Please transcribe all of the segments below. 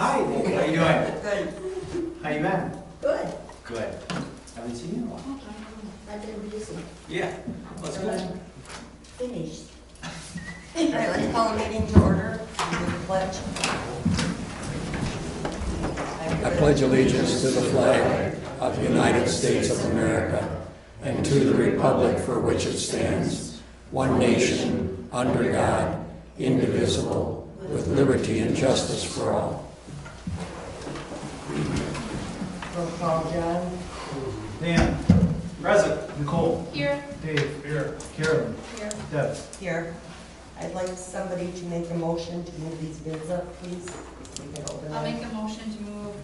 Hi, how you doing? Good. How you been? Good. Good. Haven't seen you in a while. I've been busy. Yeah, let's go. Finished. All right, let's call a meeting to order. Do the pledge. I pledge allegiance to the flag of the United States of America and to the republic for which it stands, one nation, under God, indivisible, with liberty and justice for all. Roll call, John. Dan. Present. Nicole. Here. Dave. Here. Carolyn. Here. Deb. Here. I'd like somebody to make a motion to move these bids up, please. We can open I'll them. make a motion to move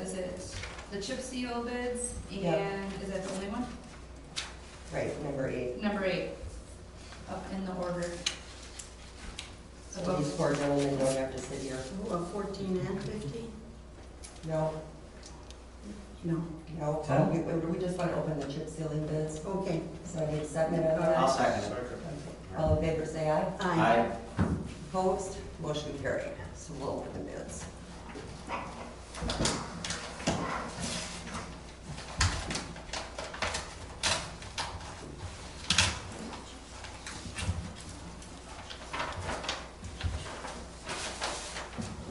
is it the chip seal bids, and Yep. is that the only one? Right, number 8. Number 8, up in the order. So these poor gentlemen don't have to sit here. 14 and 15? No, No. no. 10? We just want to open the chip sealing bids. Okay. So I need a second on that. I'll second. All in favor, say aye. Aye. Opposed? Motion carried. So we'll open the bids.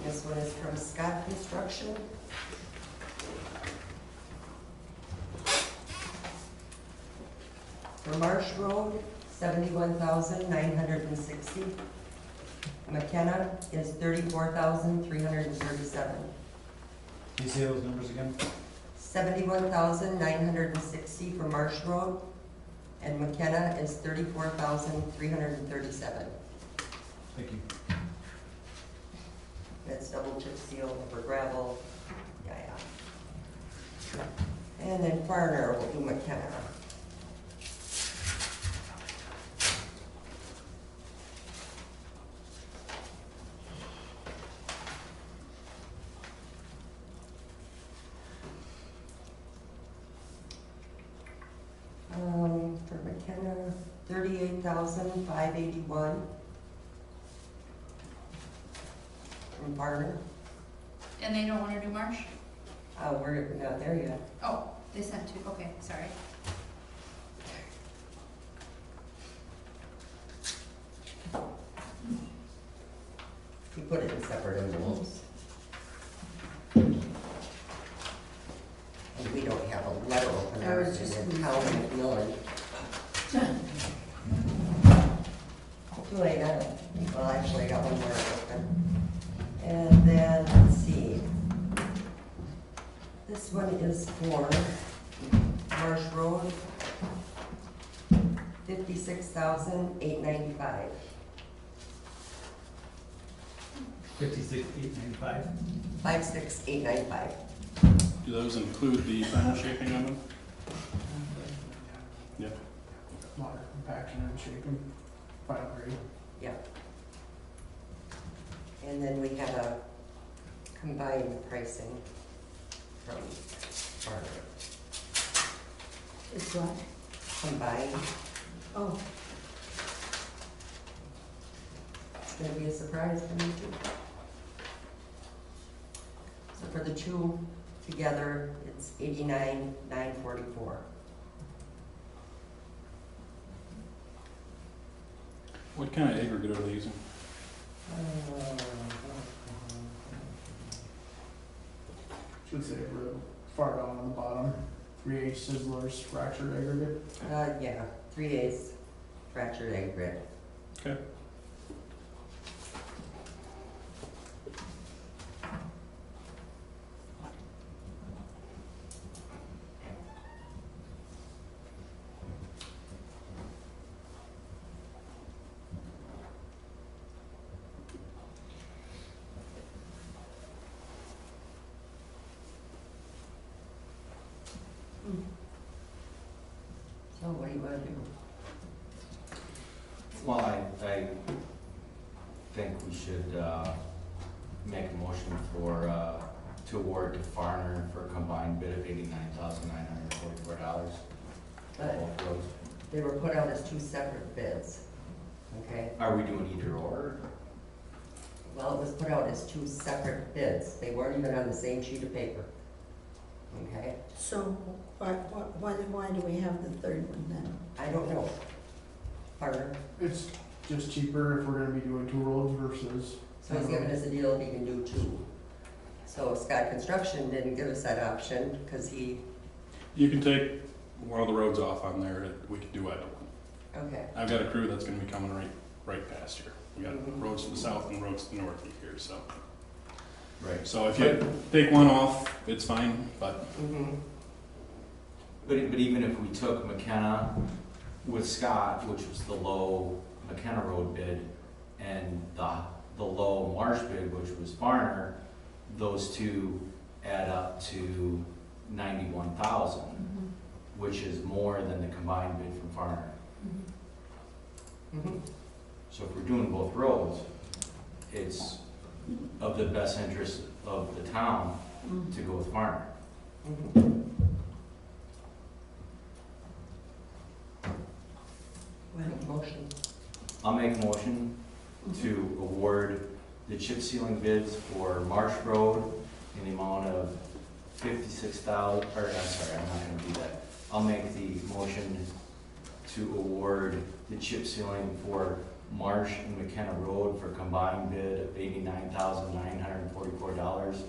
This one is from Scott Construction. For Marsh Road, $71,960. McKenna is $34,337. Can you say those numbers again? $71,960 for Marsh Road, and McKenna is $34,337. Thank you. That's double chip seal for gravel, yeah. And then Farner will do McKenna. For McKenna, $38,581. From Farner. And they don't want to do Marsh? We're not there yet. Oh, they sent 2, okay, sorry. We put it in separate envelopes. And we don't have a letter I opener was just in gonna town say. McMillan. Too late, well, actually, I got one more open. And then, let's see. This one is for Marsh Road, $56,895. 56,895. 56,895. Do those include the final shaping of them? Yep. Water compaction and shaping, final grade. Yep. And then we have a combined pricing from Farner. It's what? Combined, Oh, it's gonna be a surprise for me too. So for the two together, it's $89,944. What kind of aggregate are they using? Should say we're far down on the bottom. 3H Sizzlers fractured aggregate. Yeah, 3/8 fractured egg grid. Okay. So what do you wanna do? Well, I think we should make a motion for, to award to Farner for a combined bid of $89,944. But Both roads. they were put out as two separate bids, okay? Are we doing either or? Well, it was put out as two separate bids. They weren't even on the same sheet of paper. Okay? So why do we have the third one then? I don't know. Partner, It's just cheaper if we're gonna be doing two roads versus. so he's giving us a deal if he can do two. So Scott Construction didn't give us that option because he, You can take one of the roads off on there, we can do either one. okay. I've got a crew that's gonna be coming right past here. We got Mhm. roads to the south and roads to the north here, so. Right. So if you take one off, it's fine, but Mm-hmm. But even if we took McKenna with Scott, which was the low McKenna Road bid, and the low Marsh bid, which was Farner, those two add up to 91,000, which is more than the combined bid from Farner. Mm-hmm. So if we're doing both roads, it's of the best interest of the town to go with Farner. Mm-hmm. Motion. I'll make a motion to award the chip sealing bids for Marsh Road in the amount of 56,000, or I'm sorry, I'm not gonna do that. I'll make the motion to award the chip sealing for Marsh and McKenna Road for combined bid of $89,944,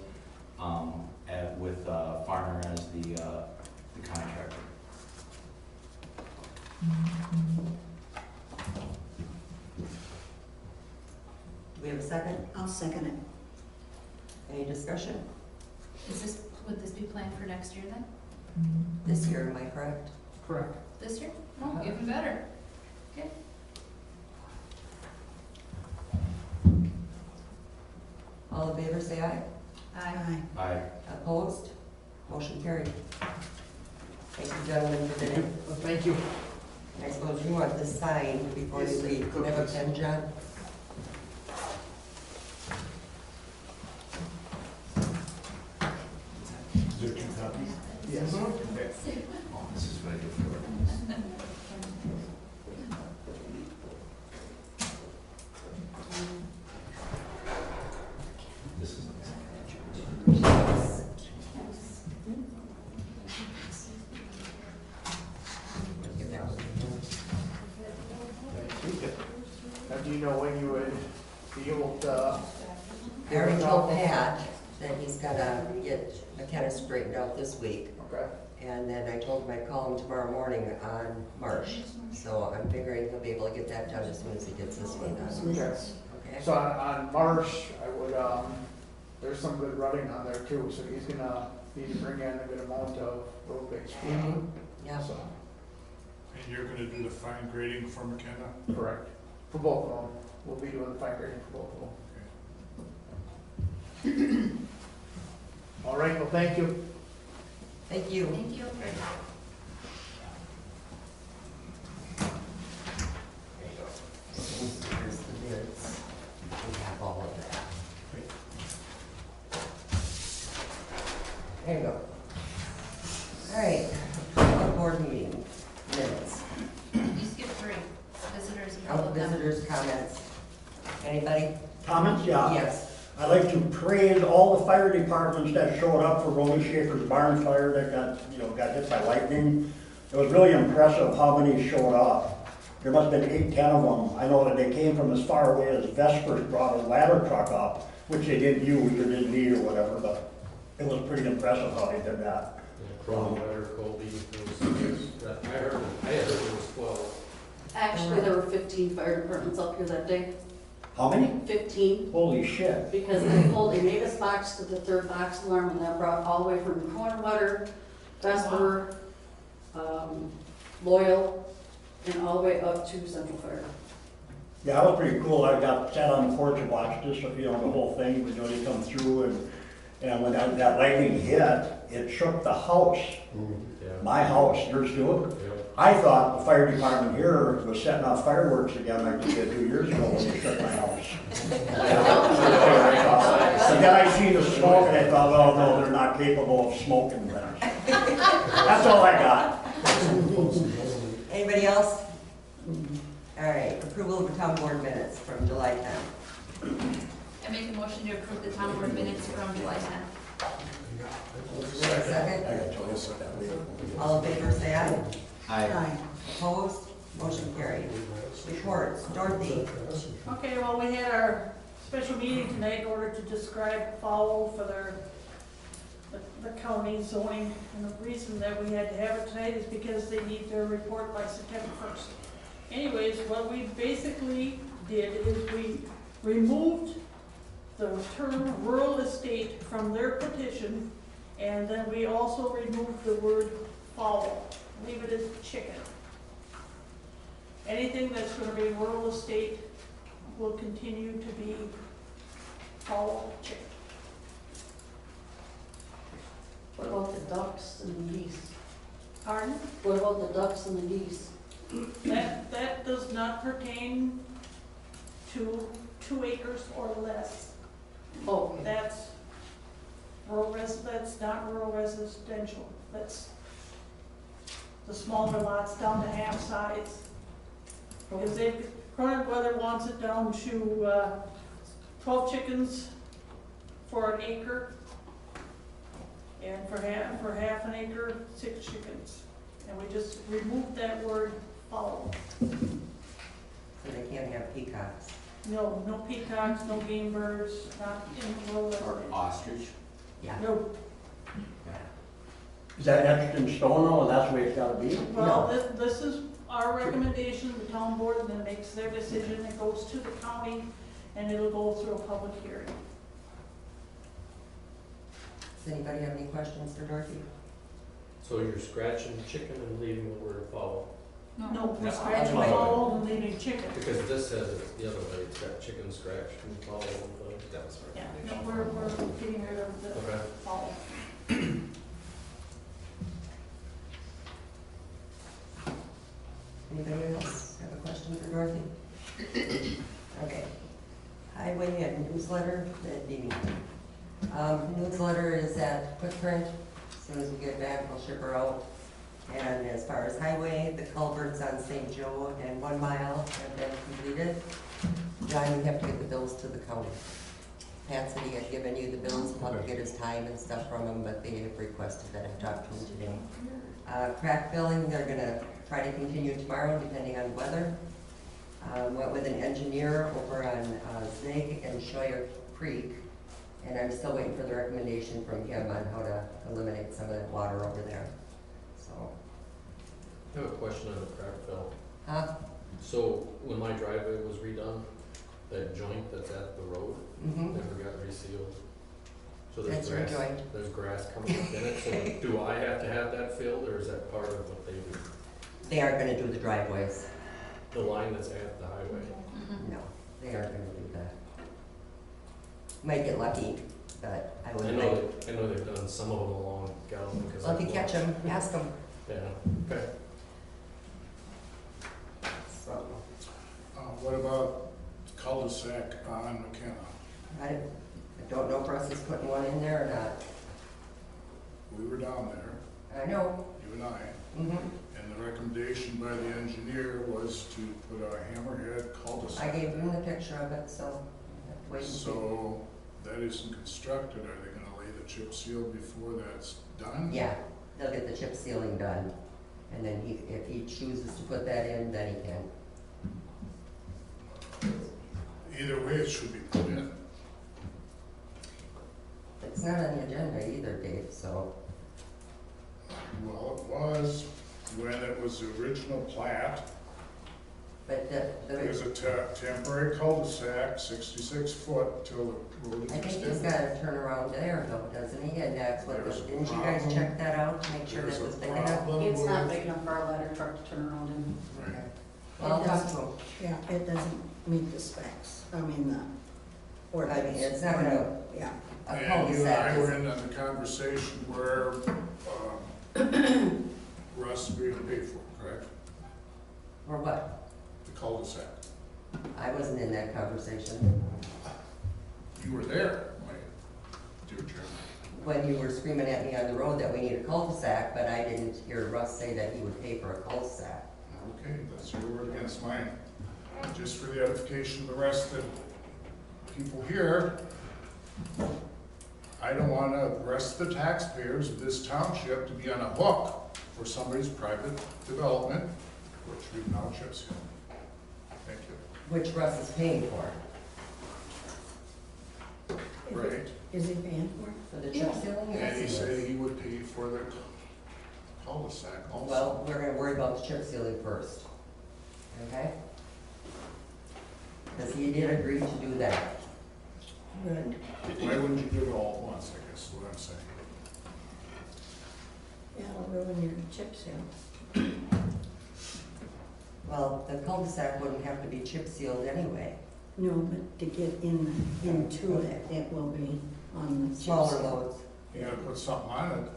with Farner as the contractor. Do we have a second? I'll second it. Any discussion? Would this be planned for next year then? This year, am I correct? Correct. This year? Oh, even better. Okay. All in favor, say aye. Aye. Aye. Opposed? Motion carried. Thank you, gentlemen, for bidding. Thank you. I suppose you want this signed before you leave. Do you have a pen, John? Yes. Oh, this is what I do for work. This is. Now, do you know when you would be able to? I already told Pat that he's gotta get McKenna straightened out this week. Okay. And then I told him I'd call him tomorrow morning on Marsh. So I'm figuring he'll be able to get that done as soon as he gets this one done. Okay. Okay? So on Marsh, I would, there's some good rutting on there too, so he's gonna need to bring in a good amount of road base. Mhm. Yeah. So, And you're gonna do the fine grading for McKenna? correct, for both of them, we'll be doing the fine grading for both of them. All right, well, thank you. Thank you. Thank you. Here's the bids. We have all of that. There you go. All right, public board meeting minutes. You skipped 3. Visitors and Out public comment. visitors' comments. Anybody? Comments, yeah. Yes. I'd like to praise all the fire departments that showed up for Ronnie Schaefer's barn fire that got hit by lightning. It was really impressive how many showed up. There must have been 8, 10 of them. I know that they came from as far away as Vespers, brought a ladder truck up, which they didn't use or didn't need or whatever, but it was pretty impressive how they did that. Colby, I had heard it was 12. Actually, there were 15 fire departments up here that day, How many? 15, Holy shit. because they made us box to the 3rd box alarm, and that brought all the way from Cornwater, Vesper, Loyal, and all the way up to Central Fire. Yeah, that was pretty cool. I sat on the porch and watched this, the whole thing, when they come through, and when that lightning hit, it shook the house. Yeah. My house, yours too. Yep. I thought the fire department here was setting off fireworks again like they did 2 years ago when they shook my house. And then I see the smoke and I thought, oh no, they're not capable of smoking that. That's all I got. Anybody else? All right, approval of the town board minutes from July 10th. I make a motion to approve the town board minutes from July 10th. Second? I got Joyce on that way. All in favor, say aye. Aye. Opposed? Motion carried. Reports, Dorothy. Okay, well, we had our special meeting tonight in order to describe foul for the county zoning. And the reason that we had to have it tonight is because they need their report by September 1st. Anyways, what we basically did is we removed the term rural estate from their petition, and then we also removed the word fowl. Leave it as chicken. Anything that's gonna be rural estate will continue to be fowl, chicken. What about the ducks and the geese? Pardon? What about the ducks and the geese? That does not pertain to 2 acres or less. Oh, That's that's not rural residential. That's the smaller lots down to half size. Because Chronic Weather wants it down to 12 chickens for an acre. And for half an acre, 6 chickens. And we just removed that word fowl. So they can't have peacocks. No peacocks, no game birds, not in rural Or residential. ostrich. Yeah. No. Is that etched in stone though, and that's the way it's gotta be? Well, this is our recommendation, the town board then makes their decision, it goes to the county, and it'll go through a public hearing. Does anybody have any questions for Dorothy? So you're scratching chicken and leaving the word fowl? No, we're No, scratching other way. fowl and leaving chicken. Because this says it's the other way, it's got chicken scratched and fowl and things. That was Yeah, recommendation. no, we're getting rid of the Okay. fowl. Anybody else have a question for Dorothy? Okay. Highway and newsletter, that'd be me. Newsletter is at Footprint. As soon as we get back, we'll ship her out. And as far as highway, the culverts on St. Joe and 1 Mile have been completed. John, you have to get the bills to the county. Pat said he had given you the bills, he'll have to get his time and stuff from him, but they have requested that I talk to him today. Crack filling, they're gonna try to continue tomorrow, depending on weather. Went with an engineer over on Zig and Scheuer Creek, and I'm still waiting for the recommendation from him on how to eliminate some of that water over there. So, I have a question on the crack fill. huh? So when my driveway was redone, that joint that's at the road Mm-hmm. never got resealed. So there's That's your grass, joint. there's grass coming up in it, so do I have to have that filled, or is that part of what they do? They aren't gonna do the driveways. The line that's at the highway? No, they aren't gonna do that. Might get lucky, but I I wouldn't. know they've done some of them along Galvin, because. Well, if you catch them, ask them. Yeah, okay. So, What about cul-de-sac on McKenna? I don't know if Russ is putting one in there or not. We were down there, I know. you and I, Mm-hmm. and the recommendation by the engineer was to put a hammerhead I cul-de-sac. gave him the picture of it, so I have to wait and see. So that isn't constructed, are they gonna lay the chip seal before that's done? Yeah, they'll get the chip sealing done, and then if he chooses to put that in, then he can. Either way, it should be put in. It's not on the agenda either, Dave, so, Well, it was when it was the original plat. but It was a temporary cul-de-sac, 66 foot till the road is I think he's extended. got a turnaround there though, doesn't he? And that's what, There's a didn't you guys problem. check that out to make sure There's that a was big enough? problem it's not with- big enough for our ladder truck to turn around in. Right. Okay. Well, I'll talk to him. Yeah, it doesn't meet the specs, I mean, the I ordinance. mean, it's not gonna, Yeah, a And you and I cul-de-sac were is, in on the conversation where Russ agreed to pay for it, correct? or what? The cul-de-sac. I wasn't in that conversation. You were there, my dear chairman. When you were screaming at me on the road that we need a cul-de-sac, but I didn't hear Russ say that he would pay for a cul-de-sac. Okay, that's your word against mine. Just for the edification of the rest, that people here, I don't wanna arrest the taxpayers of this township to be on a hook for somebody's private development, which we've now chip sealed. Thank you. Which Russ is paying for, Right. Is he paying for it? for the chip sealing? And Yes, he he said is. he would pay for the cul-de-sac also. Well, we're gonna worry about the chip sealing first, okay? Because he did agree to do that. Good. Why wouldn't you do it all at once, I guess is what I'm saying. Yeah, it'll ruin your chip seal. Well, the cul-de-sac wouldn't have to be chip sealed anyway. No, but to get into it, it will be on the chip Smaller seal. loads. You gotta put something on it.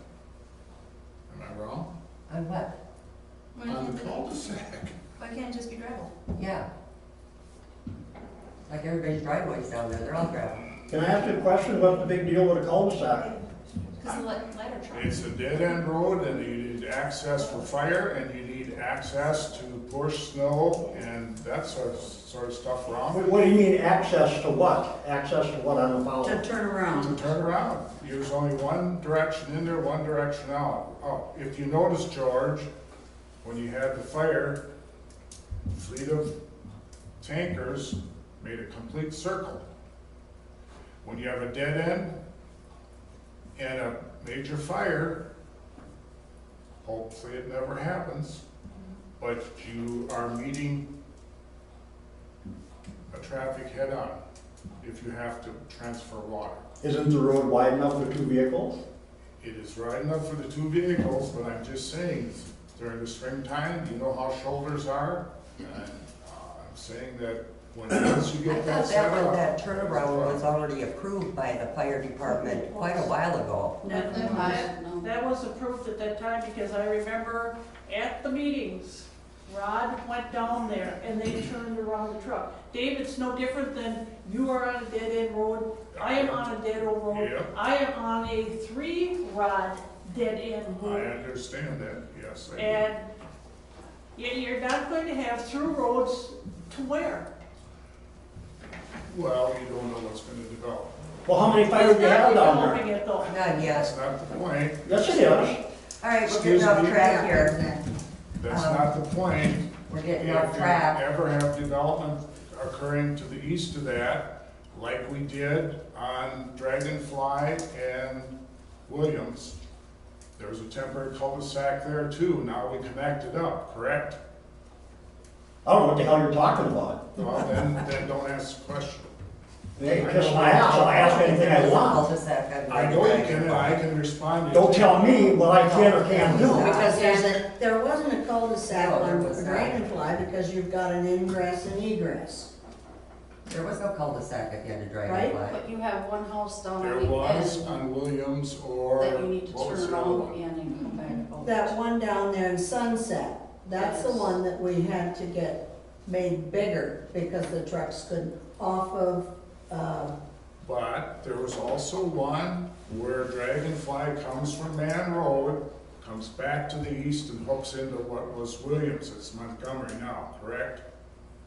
Am I wrong? On what? Why On can't the it- cul-de-sac. why can't it just be gravel? Yeah. Like everybody's driveways down there, they're all gravel. Can I ask you a question? What's the big deal with a cul-de-sac? Because the ladder truck. It's a dead-end road, and you need access for fire, and you need access to push snow, and that sort of stuff around. What do you mean access to what? Access to what? I don't follow. To turn around. To turn around. There's only one direction in there, one direction out. Oh, if you notice, George, when you had the fire, fleet of tankers made a complete circle. When you have a dead end and a major fire, hopefully it never happens, but you are meeting a traffic head-on if you have to transfer water. Isn't the road wide enough for two vehicles? It is right enough for the two vehicles, but I'm just saying, during the springtime, you know how shoulders are? And I'm saying that once you I get thought that set that one, up. that turnaround was already approved by the fire department quite a while ago. That was approved at that time because I remember at the meetings, Rod went down there and they turned around the truck. Dave, it's no different than you are on a dead-end road, I am on a dead-end road. Yep. I am on a 3-rod dead-end I road. understand that, yes, I do. And you're not going to have through roads to where? Well, you don't know what's gonna develop. Well, how many fires do you have down there? Developing it though. Not That's yet. not the point. Yes, it is. All right, we're Excuse getting off me? track here. That's not the point. We're getting If off you track. ever have development occurring to the east of that, like we did on Dragonfly and Williams, there was a temporary cul-de-sac there too. Now we connected up, correct? I don't know what the hell you're talking about. Well, then don't ask the question. Hey, just I ask anything I want. Cul-de-sac on I know you Dragonfly. can, and I can respond. to Don't you. tell me what I can or can't do. Because there wasn't a cul-de-sac No, there on was not. Dragonfly because you've got an ingress and egress. There was no cul-de-sac at the end of Right, Dragonfly. But you have one house down There on the was end on Williams or. that you need to what was turn the other around one? and then come back out. That one down there in Sunset, that's the Yes. one that we had to get made bigger because the trucks couldn't off of, But there was also one where Dragonfly comes from Man Road, comes back to the east and hooks into what was Williams. It's Montgomery now, correct?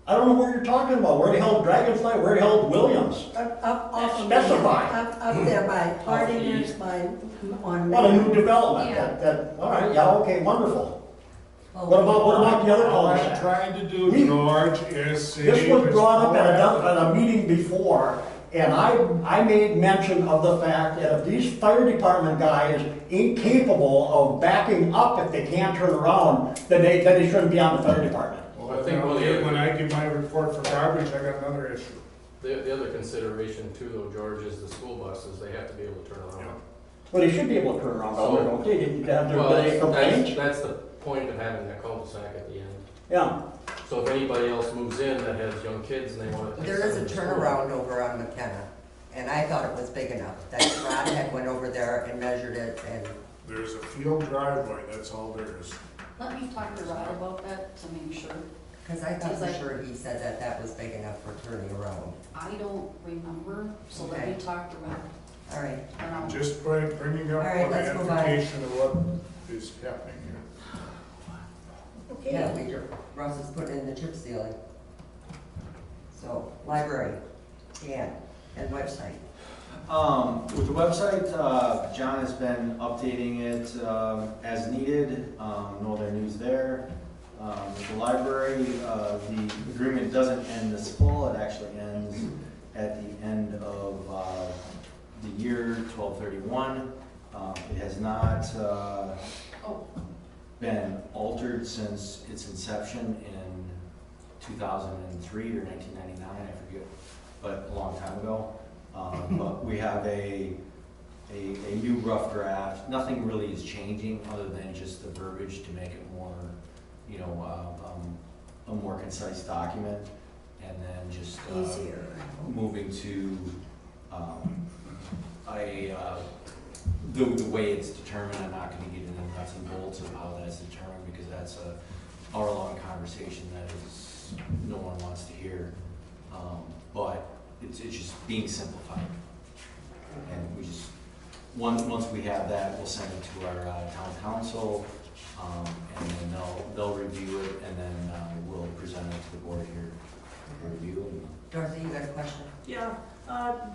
I don't know what you're talking about. Where the hell Dragonfly, where the hell Williams? up off of. Specify. Up there by Hardinger's, by, on. What a new development. Yeah. All right, yeah, okay, wonderful. Oh, What about the other All I'm cul-de-sac? trying to do, We- George, is say. This was brought up it's at a meeting before, and I made mention of the fact that if these fire department guys ain't capable of backing up if they can't turn around, then they shouldn't be on the fire department. Well, I think one of the then other- when I give my report for garbage, I got another issue. The other consideration too, though, George, is the school buses, they have to be able to turn around. Well, they should be able to turn around, though, don't they? Did you have Well, their complaints? that's the point of having that cul-de-sac at the end. Yeah. So if anybody else moves in that has young kids and they want to. There is a turnaround over on McKenna, and I thought it was big enough. That Rod had went over there and measured it, and There's a field driveway, that's all there is. Let me talk to Rod about that to make sure. because I thought for sure he said that that was big enough for turning around. I don't remember, so let me Okay. talk to Rod. All right, And I'll- Just by bringing up All right, the let's move on. identification of what is happening here. yeah, Okay, Russ is putting in the chip sealing. So, library, Dan. and website? With the website, John has been updating it as needed. No other news there. With the library, the agreement doesn't end this fall. It actually ends at the end of the year 12/31. It has not been altered since its inception in 2003 or 1999, I forget, but a long time ago. But we have a new rough draft. Nothing really is changing other than just the verbiage to make it more, you know, a more concise document. And then just Easier. moving to the way it's determined. I'm not going to get into the nuts and bolts of how that's determined because that's a hour-long conversation that is no one wants to hear. But it's just being simplified. And we just, once we have that, we'll send it to our town council, and then they'll review it, and then we'll present it to the board here for review. Dorothy, you got a question? Yeah,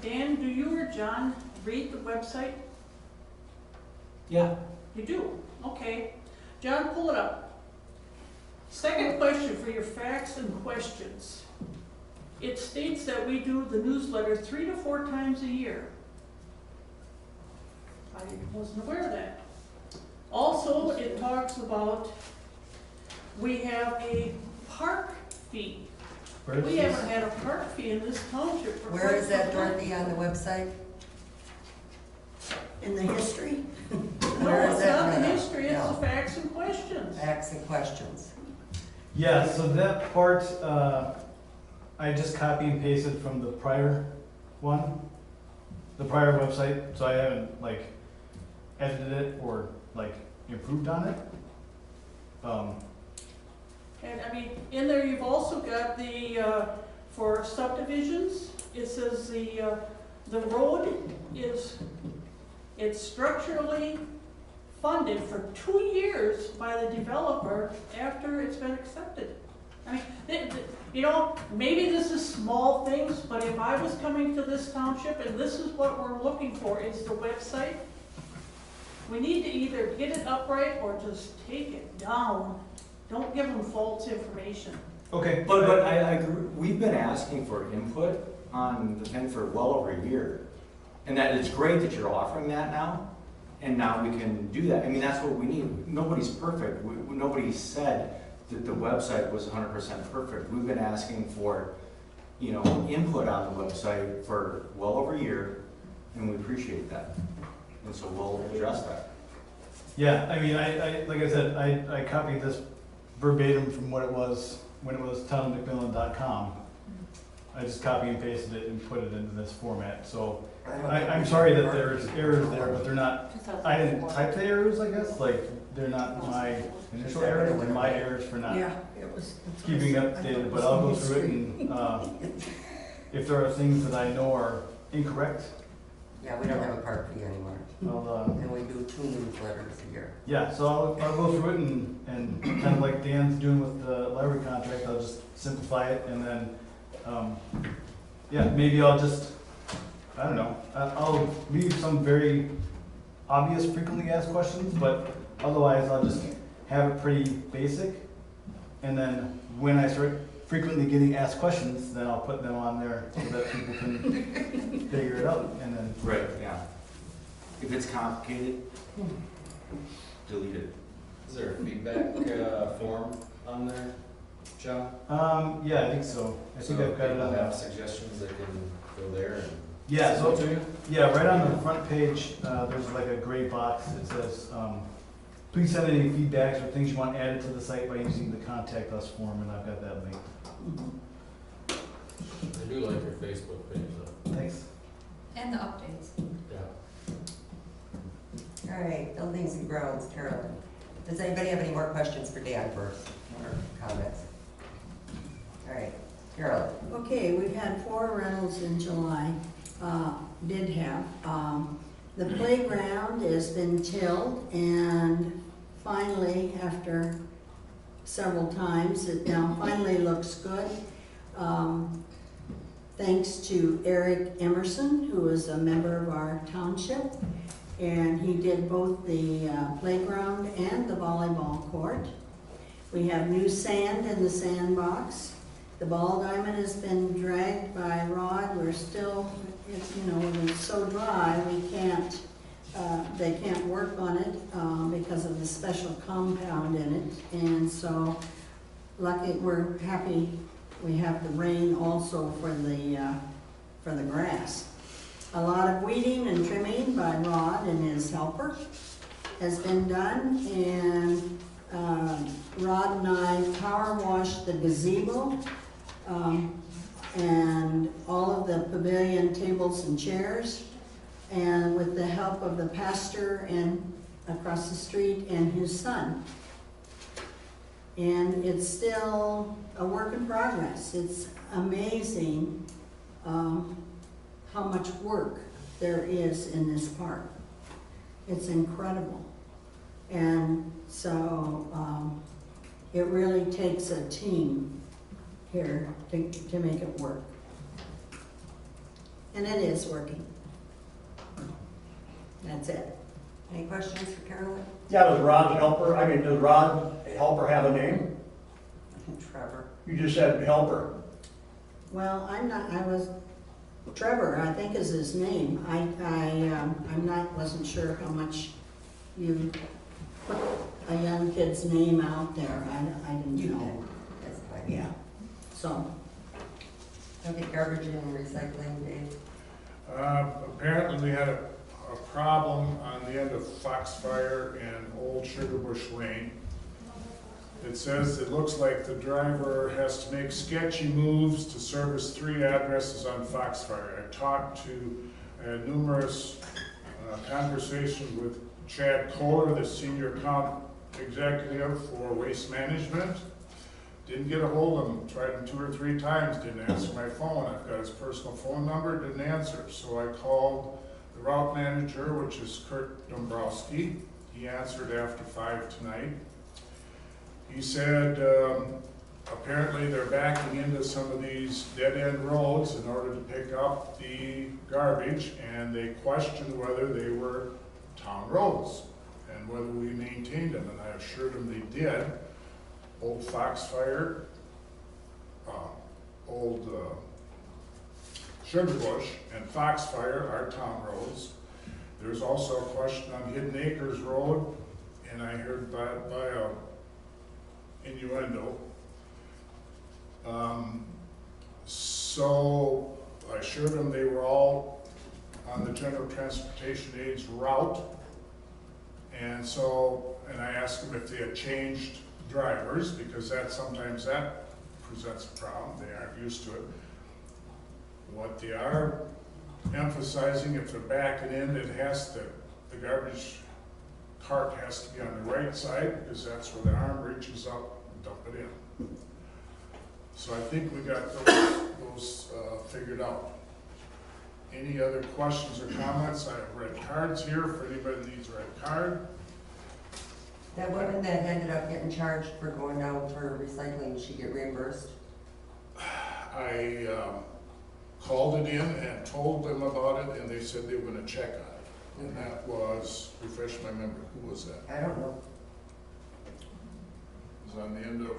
Dan, do you or John read the website? Yeah. You do? Okay. John, pull it up. Second question for your facts and questions. It states that we do the newsletter 3 to 4 times a year. I wasn't aware of that. Also, it talks about we have a park fee. We haven't had a park fee in this township for Where quite is that, some time. Dorothy, on the website? In the history? No, Where is it's that? not the No, no, history, it's no. the facts and questions. Facts and questions. Yeah, so that part, I just copy and pasted from the prior one, the prior website, so I haven't like edited it or like improved on it. And I mean, in there you've also got the, for subdivisions, it says the road is, it's structurally funded for 2 years by the developer after it's been accepted. I mean, you know, maybe this is small things, but if I was coming to this township and this is what we're looking for, is the website, we need to either get it upright or just take it down. Don't give them false information. Okay. But I agree. We've been asking for input on the thing for well over a year. And that it's great that you're offering that now. And now we can do that. I mean, that's what we need. Nobody's perfect. Nobody said that the website was 100% perfect. We've been asking for, you know, input on the website for well over a year, and we appreciate that. And so we'll address that. Yeah, I mean, I like I said, I copied this verbatim from what it was when it was townofmcmillan.com. I just copy and pasted it and put it into this format. So I'm sorry that there's errors there, but they're not, I didn't type the errors, I guess, like they're not my initial errors, they're my errors for not Yeah, it was. keeping updated, but I'll go through it and if there are things that I know are incorrect, Yeah, we don't have a park fee anymore. And we do 2 newsletters a year. yeah, so I'll go through it and kind of like Dan's doing with the library contract, I'll just simplify it and then, yeah, maybe I'll just, I don't know, I'll leave some very obvious frequently asked questions, but otherwise I'll just have it pretty basic. And then when I start frequently getting asked questions, then I'll put them on there so that people can figure it out and then. Right, yeah. If it's complicated, delete it. Is there a feedback form on there, John? Yeah, I think so. I think I've got it on have that. suggestions that can go there and Yeah, send so, it to you? yeah, right on the front page, there's like a gray box that says, please send any feedbacks or things you want added to the site by using the contact us form, and I've got that link. I do like your Facebook page though. Thanks. And the updates. Yeah. All right, buildings and grounds, Carolyn. Does anybody have any more questions for Dan first, or comments? All right, Carolyn. Okay, we've had 4 rentals in July, did have. The playground has been tilled, and finally, after several times, it now finally looks good. thanks to Eric Emerson, who is a member of our township. And he did both the playground and the volleyball court. We have new sand in the sandbox. The ball diamond has been dragged by Rod. We're still, when it's so dry, we can't, they can't work on it because of the special compound in it. And so, we're happy we have the rain also for the grass. A lot of weeding and trimming by Rod and his helper has been done, and Rod and I power washed the gazebo and all of the pavilion tables and chairs, and with the help of the pastor and across the street and his son. And it's still a work in progress. It's amazing how much work there is in this park. It's incredible. And so it really takes a team here to make it work. And it is working. That's it. Any questions for Carolyn? Yeah, does Rod's helper, does Rod helper have a name? Trevor. You just said helper. Well, Trevor, I think is his name. Wasn't sure how much you put a young kid's name out there. I didn't know. That's fine. Yeah, so. Okay, garbage and recycling, Dave. Apparently we had a problem on the end of Foxfire and Old Sugar Bush Lane. It says it looks like the driver has to make sketchy moves to service 3 addresses on Foxfire. I had numerous conversations with Chad Kohler, the senior account executive for Waste Management. Didn't get a hold of him, tried him 2 or 3 times, didn't answer my phone. I've got his personal phone number, didn't answer. So I called the route manager, which is Kurt Dombrowski. He answered after 5 tonight. He said apparently they're backing into some of these dead-end roads in order to pick up the garbage, and they questioned whether they were town roads and whether we maintained them, and I assured them they did. Old Foxfire, Old Sugar Bush, and Foxfire are town roads. There's also a question on Hidden Acres Road, and I heard by a innuendo. So I assured them they were all on the general transportation aids route. And I asked them if they had changed drivers, because sometimes that presents a problem. They aren't used to it. What they are emphasizing, if they're backing in, the garbage cart has to be on the right side, because that's where the arm reaches up and dump it in. So I think we got those figured out. Any other questions or comments? I have red cards here for anybody that needs a red card. That woman that ended up getting charged for going down for recycling, did she get reimbursed? I called it in and told them about it, and they said they were going to check on it. And that was, refresh my memory, who was that? I don't know. It was on the end of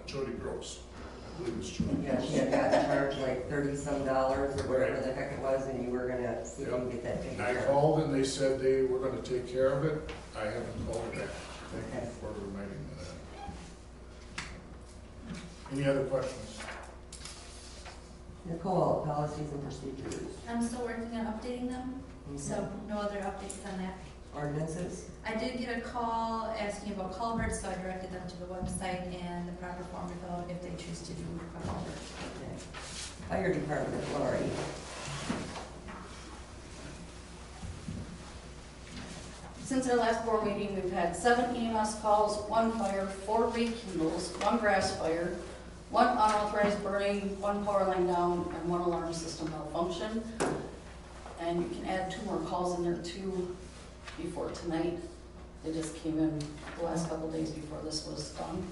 Jody Gross. I believe it was Jody Yeah, Gross. she had gotten charged like $30-some or whatever the heck it was, and you were gonna see if you can get that taken And I care of. called and they said they were going to take care of it. I haven't called it back. Thank you for reminding me of that. Any other questions? Nicole, policies and procedures, I'm still working on updating them, so no other updates on that. ordinances, I did get a call asking about culverts, so I directed them to the website and the proper form to fill out if they choose to do a culvert. okay. Fire department, Lori. Since our last board meeting, we've had 7 EMS calls, 1 fire, 4 rekindles, 1 grass fire, 1 unauthorized burning, 1 power line down, and 1 alarm system malfunction. And you can add 2 more calls in there too before tonight. They just came in the last couple days before this was done.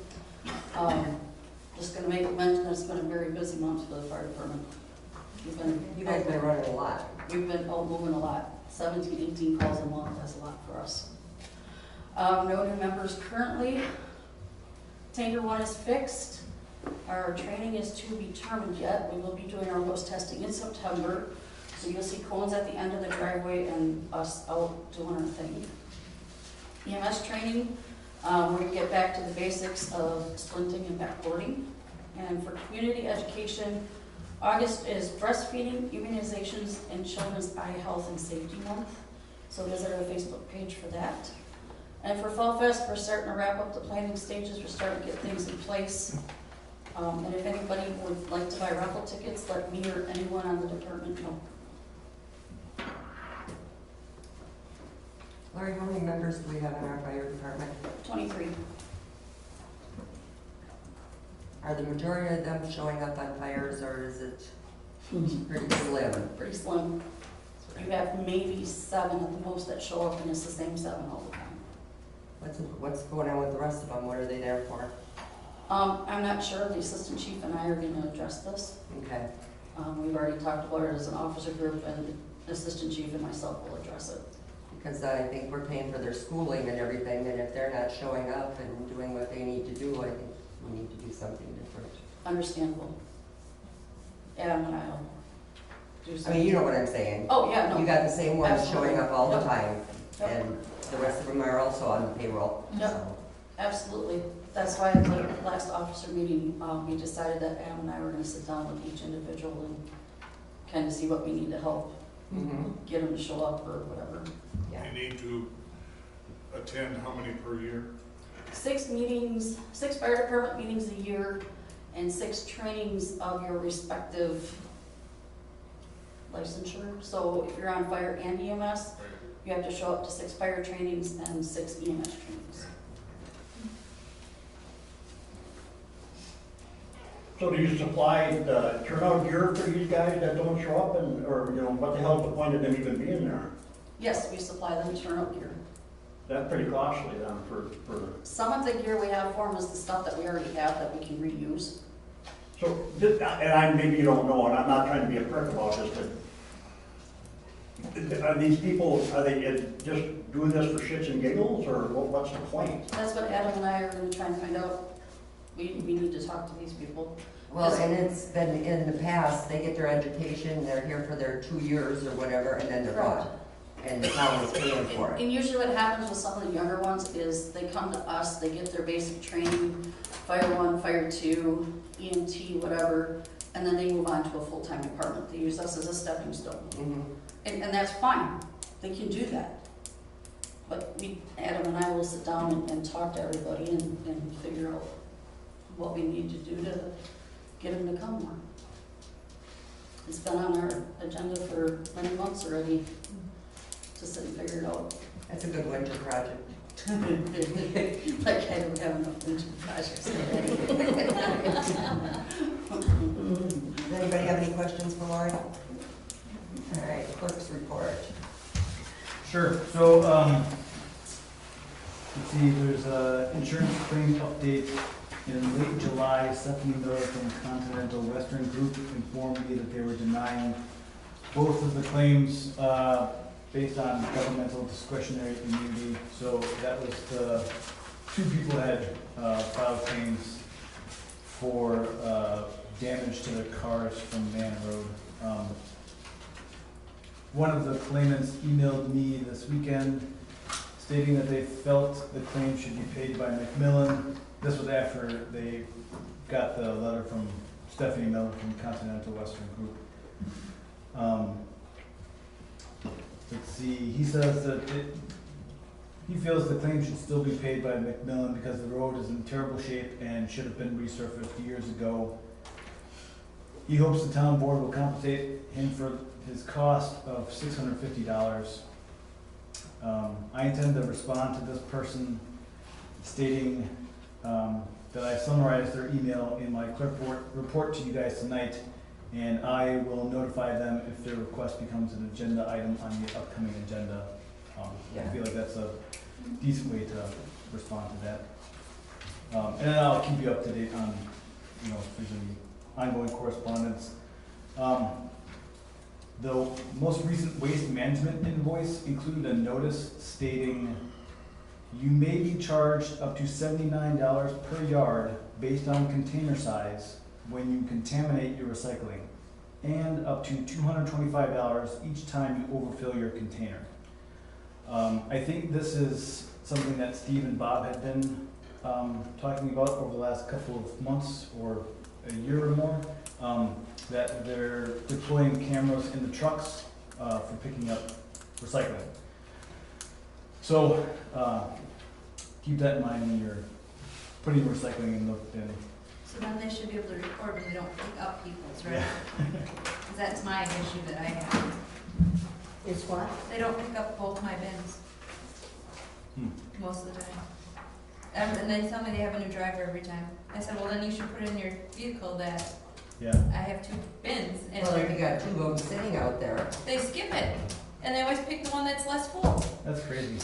Just gonna make it mention that it's been a very busy month for the fire department. You guys been running a lot. We've been out moving a lot, 17, 18 calls a month, that's a lot for us. No new members currently. Tanker 1 is fixed. Our training is to be determined yet. We will be doing our hose testing in September. So you'll see cones at the end of the driveway and us out doing our thing. EMS training, we're gonna get back to the basics of splinting and backboarding. And for community education, August is breastfeeding, immunizations, and children's eye health and safety month. So visit our Facebook page for that. And for Fall Fest, we're starting to wrap up the planning stages. We're starting to get things in place. And if anybody would like to buy raffle tickets, let me or anyone on the department know. Lori, how many members do we have in our fire department? 23. Are the majority of them showing up on fires, or is it pretty slim? Pretty slim. You have maybe 7 at the most that show up, and it's the same 7 all the time. What's going on with the rest of them? What are they there for? I'm not sure. The assistant chief and I are going to address this. Okay. We've already talked about it as an officer group, and the assistant chief and myself will address it. Because I think we're paying for their schooling and everything, and if they're not showing up and doing what they need to do, I think we need to do something different. Understandable. Adam and I'll do I something. mean, you know what I'm saying. Oh, yeah, no. You got the same ones Absolutely. showing up all the Yep. time, Yep. and the rest of them are also on the payroll. Yep. so. Absolutely. That's why at the last officer meeting, we decided that Adam and I were going to sit down with each individual and kind of see what we need to help get them to show up or whatever. Yeah. You need to attend how many per year? 6 meetings, 6 fire department meetings a year, and 6 trainings of your respective licensure. So if you're on fire and EMS, you have to show up to 6 fire trainings and 6 EMS trainings. So do you supply the turnout gear for these guys that don't show up, and, or, you know, what the hell's the point of them even being there? Yes, we supply them turnout gear. That's pretty costly then for, Some of the gear we have for them is the stuff that we already have that we can reuse. so, maybe you don't know, and I'm not trying to be a prick about this, but are these people, are they just doing this for shits and giggles, or what's the point? That's what Adam and I are going to try and find out. We need to talk to these people. Well, and it's been in the past, they get their education, they're here for their 2 years or whatever, and then they're Correct. gone. And the town is paying for it. And usually what happens with some of the younger ones is they come to us, they get their basic training, Fire 1, Fire 2, EMT, whatever, and then they move on to a full-time department. They use us as a stepping stone. And that's fine, they can do that. But Adam and I will sit down and talk to everybody and figure out what we need to do to get them to come more. It's been on our agenda for many months already to sit and figure it out. That's a good winter project. Like I don't have enough winter projects already. Does anybody have any questions for Lori? All right, clerk's report. Sure, so, let's see, there's a insurance claim update. In late July, Stephanie Miller from Continental Western Group informed me that they were denying both of the claims based on governmental discretionary immunity. So that was the 2 people had filed claims for damage to their cars from Man Road. One of the claimants emailed me this weekend stating that they felt the claim should be paid by McMillan. This was after they got the letter from Stephanie Miller from Continental Western Group. Let's see, he says that he feels the claim should still be paid by McMillan because the road is in terrible shape and should have been resurfaced years ago. He hopes the town board will compensate him for his cost of $650. I intend to respond to this person stating that I summarized their email in my clerk report to you guys tonight, and I will notify them if their request becomes an agenda item on the upcoming agenda. I feel like that's a decent way to respond to that. And then I'll keep you up to date on you know, if there's any ongoing correspondence. The most recent waste management invoice included a notice stating you may be charged up to $79 per yard based on container size when you contaminate your recycling, and up to $225 each time you overfill your container. I think this is something that Steve and Bob had been talking about over the last couple of months or a year or more, that they're deploying cameras in the trucks for picking up recycling. So keep that in mind when you're putting recycling in the bin. So then they should be able to record when they don't pick up people's, right? Yeah. Because that's my issue that I have. It's what? They don't pick up both my bins most of the time. And they tell me they have a new driver every time. I said, well, then you should put in your vehicle that Yeah. I have 2 bins. And Well, if you got 2 of them sitting out there. they skip it. And they always pick the one that's less full. That's crazy.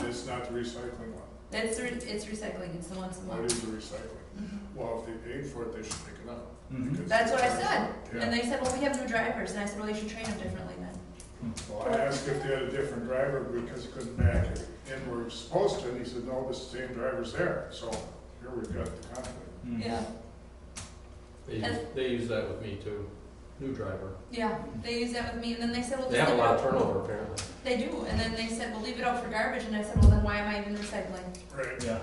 It's not the recycling one. It's recycling, it's the once a What month. is the recycling? Well, if they paid for it, they should pick it up. Mhm. Because- That's what I said. Yeah. And they said, well, we have new drivers. And I said, well, they should train them differently then. Well, I asked if they had a different driver because he couldn't back it in where he was supposed to, and he said, no, the same driver's there. So here we've got the conflict. Mhm. Yeah. They use that with me too, new driver. Yeah, they use that with me. And then they said, well, They just have a leave it lot of out. turnover apparently. They do. And then they said, well, leave it out for garbage. And I said, well, then why am I even recycling? Right. Yeah.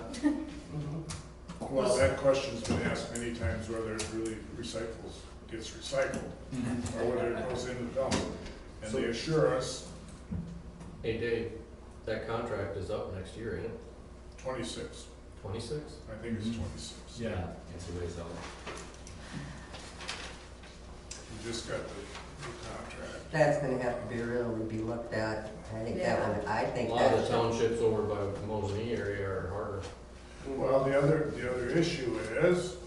Well, that question's been asked many times, whether it really gets recycled, Mhm. or whether it goes in the dump. And So- they assure us Hey Dave, that contract is up next year, ain't it? 26. 26? I think it's Mhm. 26. Yeah. It's a ways out. We just got the contract. That's gonna have to be really be looked at. I think that Yeah. one, I A think lot of the that. townships over by the Mosinee area are harder. Well, the other issue is,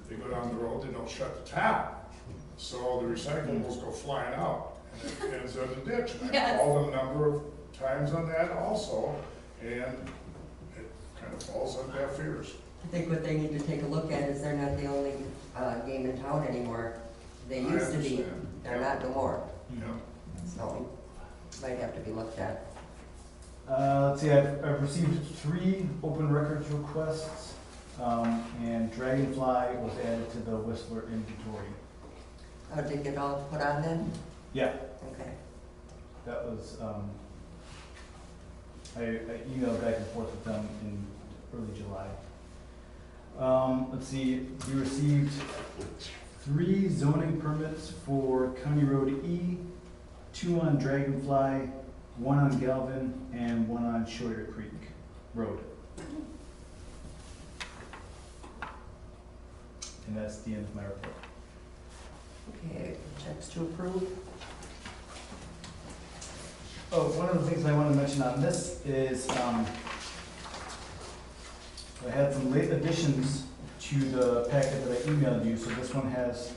they go down the road, they don't shut the tap. So the recyclables go flying out, and it ends in the ditch. And I Yes. called a number of times on that also, and it kind of falls on deaf ears. I think what they need to take a look at is they're not the only game in town anymore. They I used to be, understand. they're not no more. Yeah. So, might have to be looked at. Let's see, I've received 3 open records requests, and Dragonfly was added to the Whistler inventory. Oh, did it get all put on then? Yeah, Okay. that was, I emailed back and forth with them in early July. Let's see, we received 3 zoning permits for County Road E, 2 on Dragonfly, 1 on Galvin, and 1 on Schroeder Creek Road. And that's the end of my report. Okay, checks to approve. Oh, one of the things I want to mention on this is, I had some late additions to the packet that I emailed you, so this one has,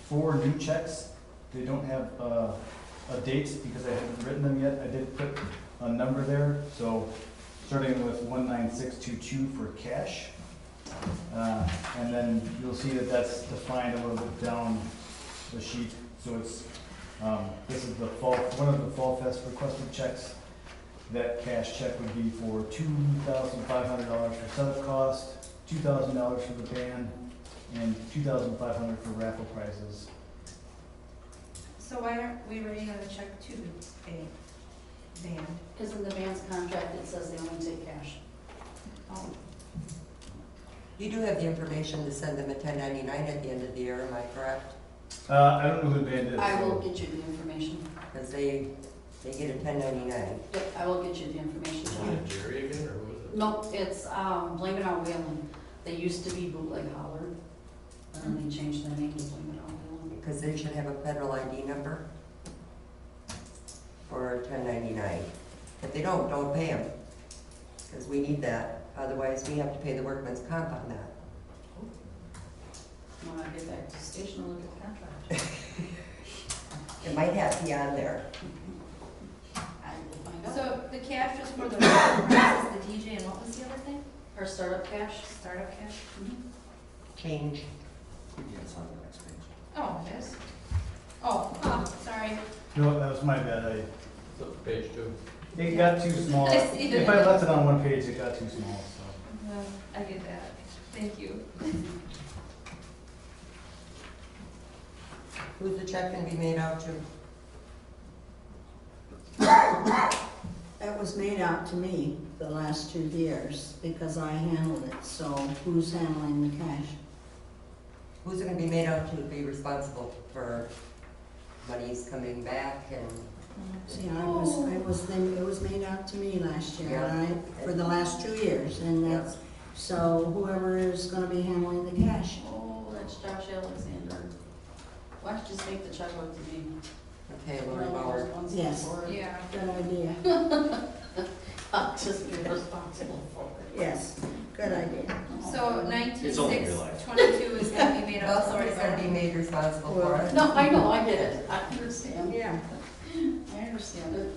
4 new checks. They don't have, a date because I haven't written them yet. I did put a number there, so starting with 19622 for cash. And then you'll see that that's defined a little bit down the sheet, so it's, this is the one of the Fall Fest requested checks. That cash check would be for $2,500 for setup cost, $2,000 for the band, and $2,500 for raffle prizes. So why aren't we writing on a check to a band? Because in the band's contract, it says they only take cash. Oh, You do have the information to send them a 1099 at the end of the year, am I correct? I don't know who the band is. I will so- get you the information. Because they get a 1099. Yep, I will get you the information, Is John. it Jerry again, or who is it? No, it's, Blame It On Whalen. They used to be Bootleg Holler, and then they changed their name to Blame It On Whalen. Because they should have a federal ID number for a 1099. If they don't pay them. Because we need that. Otherwise, we have to pay the workman's comp on that. When I get back to the station, I'll look at the contract. It might have to be on there. I will find out. so the cash was for the raffle prizes, the DJ, and what was the other thing? Our startup cash. Startup cash? Change. Yeah, it's on the next page. Oh, it is? Oh, sorry. No, that was my bad. So page 2. It got too small. I see it. If I left it on one page, it got too small, so. I get that. Thank you. Who's the check gonna be made out to? That was made out to me the last 2 years because I handled it, so who's handling the cash? Who's it gonna be made out to be responsible for monies coming back and? See, it was made out to me last year, and for the last 2 years, and that's, so whoever is gonna be handling the cash. Oh, that's Josh Alexander. Why don't you just make the check out to me? Okay, Lori Bauer. Yes. Yeah. Good idea. I'll just be responsible for it. Yes, good idea. So It's only your life. 19,622 is gonna be made out Well, to Lori somebody's gonna be Bauer. made responsible for it. No, I know, I get it. I understand. Yeah. I understand it.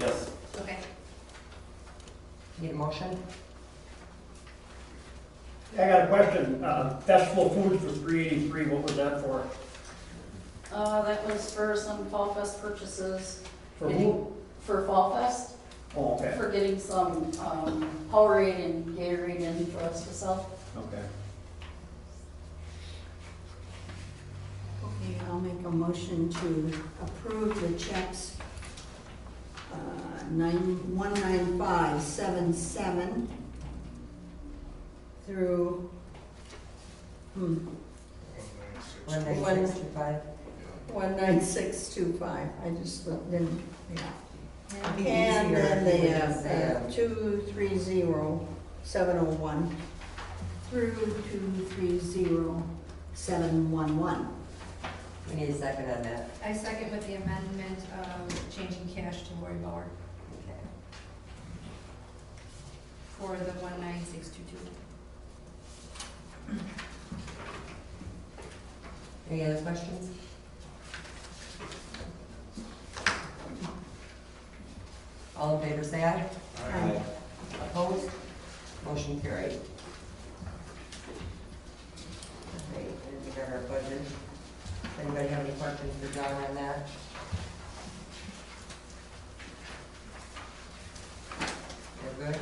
Yes. Okay. Need a motion? I got a question. Festival Foods for 383, what was that for? That was for some Fall Fest purchases. For who? For Fall Fest, Oh, okay. for getting some, Powerade and Gatorade in for us to sell. Okay. Okay, I'll make a motion to approve the checks, 19577 through, 19625. 19625, I just didn't, yeah. It'd be And easier then if you the would just say, 230701 through 230711. We need a second on that. I second with the amendment of changing cash to Lori Bauer Okay. for the 19622. Any other questions? All in favor, say aye. Aye. Opposed? Motion carried. Okay, and we got our budget. Does anybody have any questions for John on that? You're good?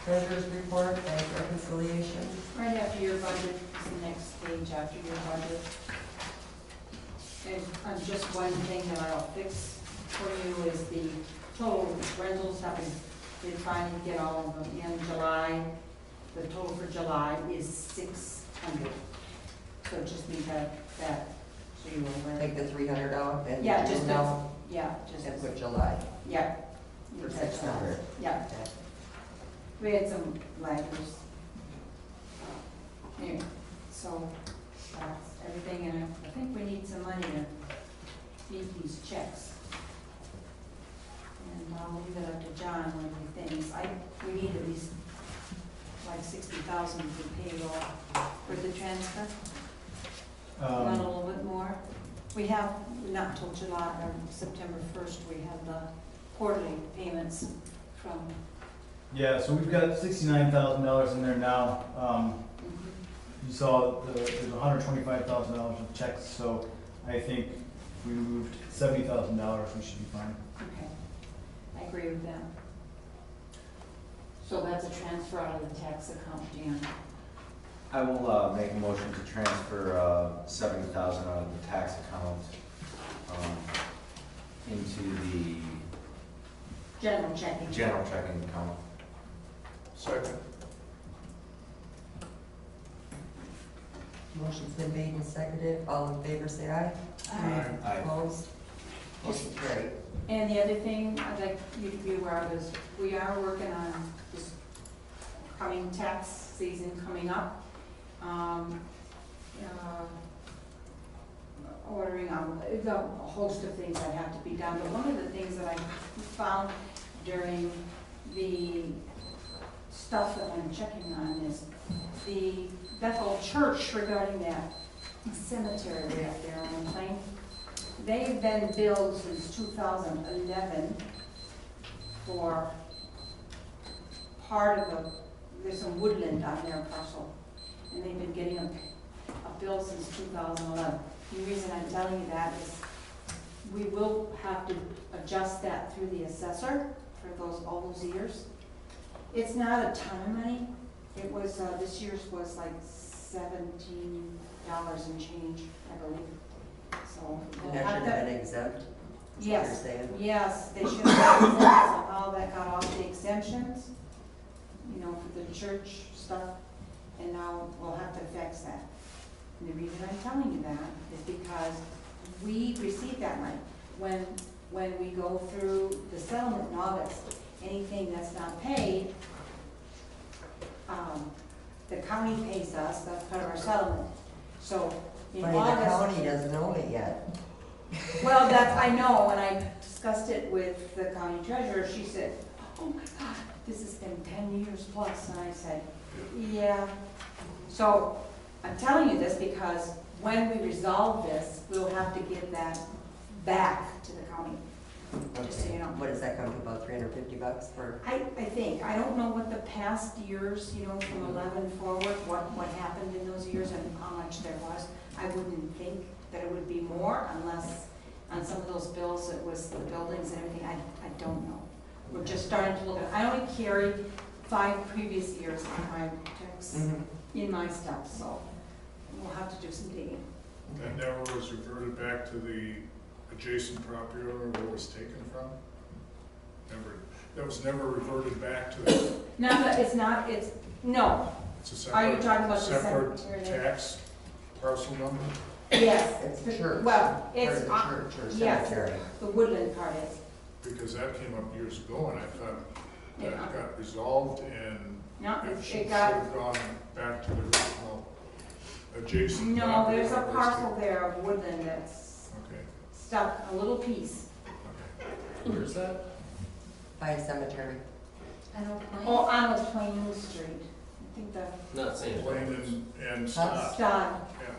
Treasurer's report, bank reconciliation. Right after your budget is the next page after your budget. And just one thing that I'll fix for you is the total rentals that we did finally get all of them in July. The total for July is 600. So just need that, so you will aware. Take the $300 out and Yeah, just now Yeah, just, and put July yeah. for 600. Yeah, Okay. we had some laggers. Anyway, so that's everything, and I think we need some money to feed these checks. And I'll leave it up to John when he thinks, we need at least like 60,000 for payroll for the transfer. Want a little bit more? We have, not till July, or September 1st, we have the quarterly payments from. Yeah, so we've got $69,000 in there now. You saw there's $125,000 of checks, so I think if we moved $70,000, we should be fine. Okay, I agree with that. So that's a transfer out of the tax account, Dan. I will make a motion to transfer 70,000 out of the tax account into the General checking. general checking account. Second. Motion's been made and seconded. All in favor, say aye. Aye. Opposed? Motion carried. And the other thing I'd like you to be aware of is we are working on this coming tax season coming up. Ordering a host of things that have to be done, but one of the things that I found during the stuff that I'm checking on is the Bethel Church regarding that cemetery way up there on the plain. They've been billed since 2011 for part of there's some woodland on their parcel, and they've been getting a bill since 2011. The reason I'm telling you that is we will have to adjust that through the assessor for all those years. It's not a ton of money. It was, this year's was like $17 and change, I believe. So. And that should have been exempt? Is what Yes, you're saying? yes, they should have been exempt, somehow that got off the exemptions, you know, for the church stuff, and now we'll have to fix that. And the reason I'm telling you that is because we receive that money. When we go through the settlement in August, anything that's not paid, the county pays us, that's part of our settlement. So in Funny, the August. county doesn't own it yet. Well, I know, when I discussed it with the county treasurer, she said, oh my God, this has been 10 years plus, and I said, yeah. So, I'm telling you this because when we resolve this, we'll have to give that back to the county, just so you know. What does that come to, about $350 for? I think, I don't know what the past years, you know, from 11 forward, what happened in those years and how much there was. I wouldn't think that it would be more unless on some of those bills it was the buildings and everything. I don't know. We're just starting to look at it. I only carry 5 previous years of my checks in my stuff, so we'll have to do some digging. That never was reverted back to the adjacent property owner where it was taken from? Never, that was never reverted back to the, Not that, no. it's a Are you separate, talking about the separate cemetery? tax parcel number? Yes. It's the church. Well, it's, Part of the church or yes, cemetery. the woodland part is. Because that came up years ago and I thought that Yeah. got resolved and No, it it should got, have gone back to the original adjacent. no, property there's a owner. parcel there of woodland that's Okay, stuck, a little piece. okay. Where's that? By a cemetery. I don't mind. Oh, on West Plain Street. I think the Not St. Plain Louis. and Stott, Stod. yeah.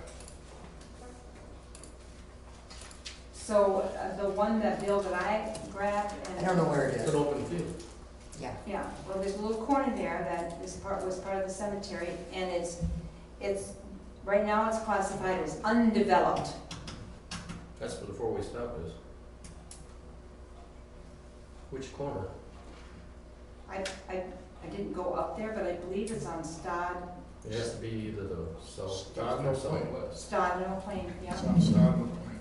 So the one, that bill that I grabbed and. I don't know where it It's is. an open field. Yeah. Yeah, well, there's a little corner there that was part of the cemetery, and it's, right now it's classified as undeveloped. That's where the four-way stop is. Which corner? I didn't go up there, but I believe it's on Stod, It has to be either the south Stop, or no southwest. Stod, no Plain, yeah. It's on Stott and Plain.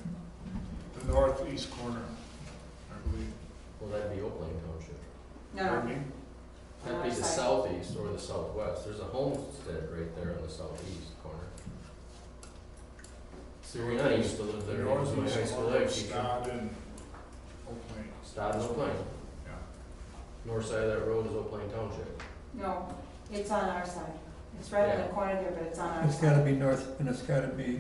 The northeast corner, I believe. Well, that'd be Oak Lane Township. No, Pardon no, me? That'd be the North side. southeast or the southwest. There's a homestead right there in the southeast corner. Serena used to live there. It was my high Northeast school corner, age teacher. Stott and Oak Plain. Stod and Oak Lane. Yeah. North side of that road is Oak Lane Township. no, it's on our side. It's right in the corner there, but it's on our It's gotta side. be north, and it's gotta be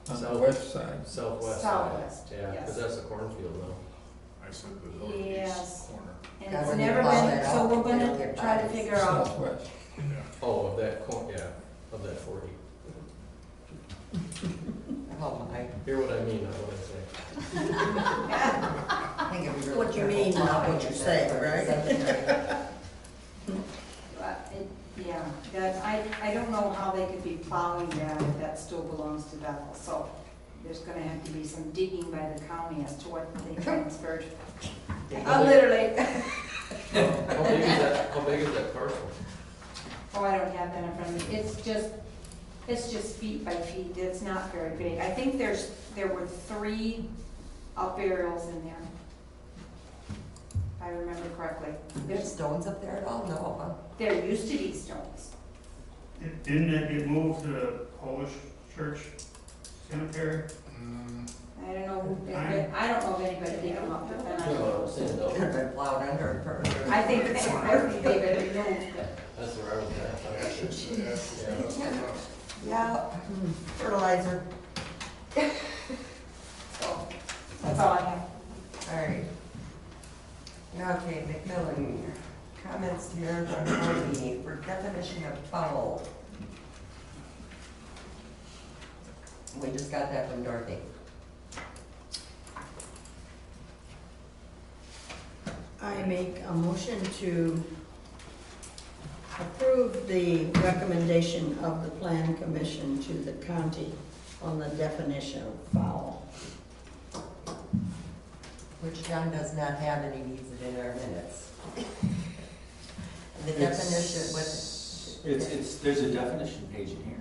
on the South. west side. Southwest side. Southwest, Yeah, yes. because that's a cornfield now. I said the Yes. northeast corner. And God, it's when you never plow been, that so out, we're you don't gonna get try to bodies. figure out, Southwest. Yeah. Oh, of that of that 40. Oh my. Hear what I mean, not what I say. I think it'd be really What you careful mean, not plowing what you in that say, part of the right? cemetery. yeah, that, I don't know how they could be plowing that if that still belongs to Bethel, so there's gonna have to be some digging by the county as to what they transferred. Literally. How big is that parcel? Oh, I don't have that in front of me. It's just feet by feet. It's not very big. I think there were 3 burials in there. If I remember correctly. There's stones up there at all? No, huh? There used to be stones. Didn't it get moved to the Polish church cemetery? I don't know, I don't know if anybody did them up there. No, I'm saying, Could no. have been plowed under. I think they've been removed, but That's where I was at. Yeah, fertilizer. so, that's all I have. All right. Okay, McMillan, comments here from Tony for definition of foul. We just got that from Dorothy. I make a motion to approve the recommendation of the Plan Commission to the county on the definition of foul. Which John does not have and he needs it in our minutes. The definition, There's a definition page in here.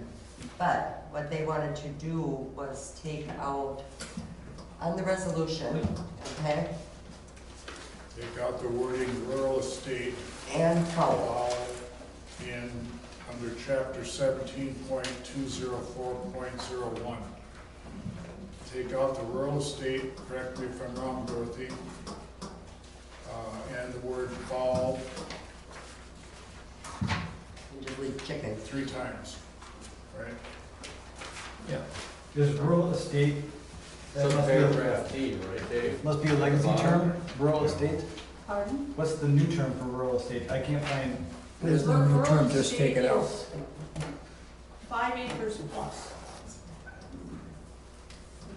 but what they wanted to do was take out, on the resolution, okay, Take out the wording rural estate and foul. in, under chapter 17.204.01. Take out the rural estate, correct me if I'm wrong, Dorothy, and the word fowl And just leave chicken. 3 times, right? Is rural estate, that So must be, paragraph D, right, Dave? must be a legacy term, rural estate? Pardon? What's the new term for rural estate? I can't find, There's no new term, just take it out. 5 acres plus.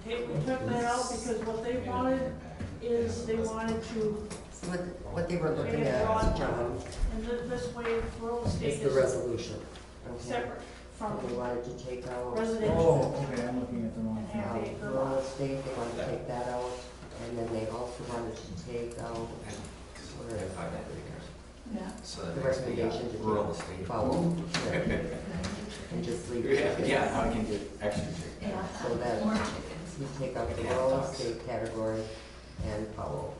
We took that out because what they wanted is they wanted to, So what they were looking at, John, and this way rural is estate the is resolution. Okay? separate from They wanted to take out. residential. okay, I'm looking at the wrong And half acre Rural lot. estate, they wanted to take that out, and then they also wanted to take out, where is it? Yeah. So The recommendation to rural take estate. foul. And just leave chickens. Yeah, now I can get extra chicken. Yeah, So that more chickens. you take out the rural estate category and foul,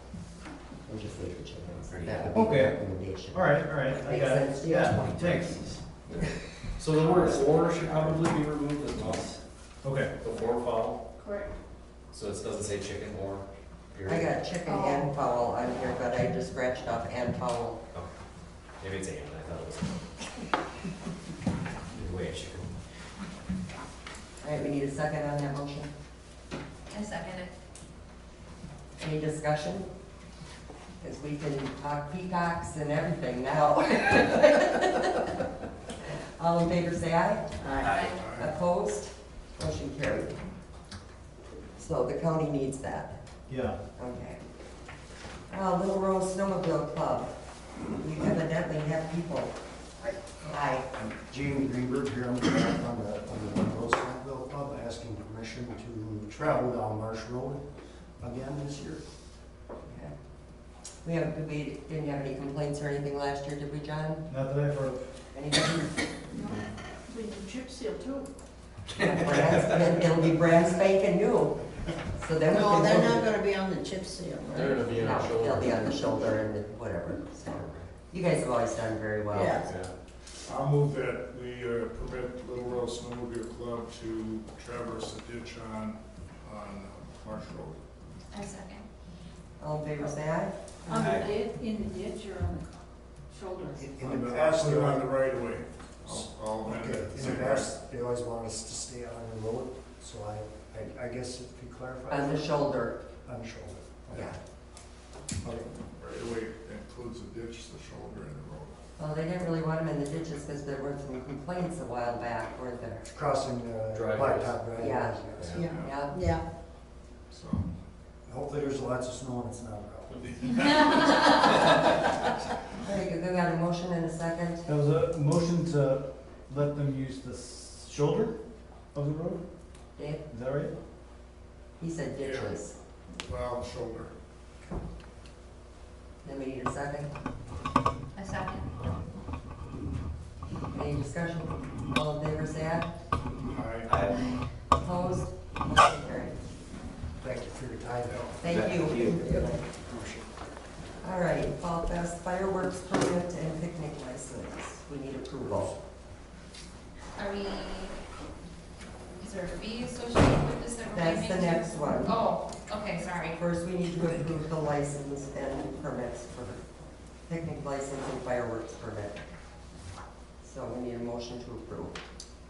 and just leave the chickens. That would be the Okay. recommendation. all right, I Makes got it. sense to you? Yeah, thanks. So the word "or" should probably be removed as well, Okay, before fowl, Correct. so it doesn't say chicken or, I period. got chicken and fowl on here, but I just scratched off and fowl. Maybe it's "and," I thought it was. Either way, chicken. All right, we need a second on that motion. I second it. Any discussion? Because we can talk peacocks and everything now. All in favor, say aye. Aye. Opposed? Motion carried. So the county needs that. yeah. Okay. Little Rose Snowmobile Club. We evidently have people. Hi. I'm Jamie Greenberg here on behalf on the Rose Snowmobile Club, asking permission to travel down Marsh Road again this year. Okay. We didn't have any complaints or anything last year, did we, John? Not that I've heard of. Anybody? We do chip seal too. It'll be brand spanking new. So then we No, can. they're not gonna be on the chip seal, They're right? gonna be on the No, shoulder. they'll be on the shoulder and whatever, so. You guys have always done very well. Yeah. I'll move that we permit Little Rose Snowmobile Club to traverse the ditch on Marsh Road. I second. All in favor, say aye. On the ditch, in the ditch or on the shoulder? In the past, Put they it on were- the right of way. I'll amend okay, it. in the past, they always wanted us to stay on the road, so I guess if you clarify. On the shoulder, On the shoulder. yeah. Okay. Right of way includes the ditch, the shoulder, and the road. Well, they didn't really want them in the ditches because there were some complaints a while back, weren't there? Crossing the Driveways. blacktop driveways, Yeah. yes. Yeah, Yeah. yeah. So, Hopefully there's lots of snow and it's not a problem. Very good, we got a motion and a second. That was a motion to let them use the shoulder of the road, Dave, is that right? he said ditches. well, shoulder. Then we need a second. I second. Any discussion? All in favor, say aye. Opposed? Motion carried. Thank you for your time. Thank you. All right, Fall Fest fireworks permit and picnic license. We need approval. Are we, is there a fee associated with this that we're That's paying? the next one. Oh, okay, sorry. First, we need to approve the license and permits for picnic license and fireworks permit. So we need a motion to approve.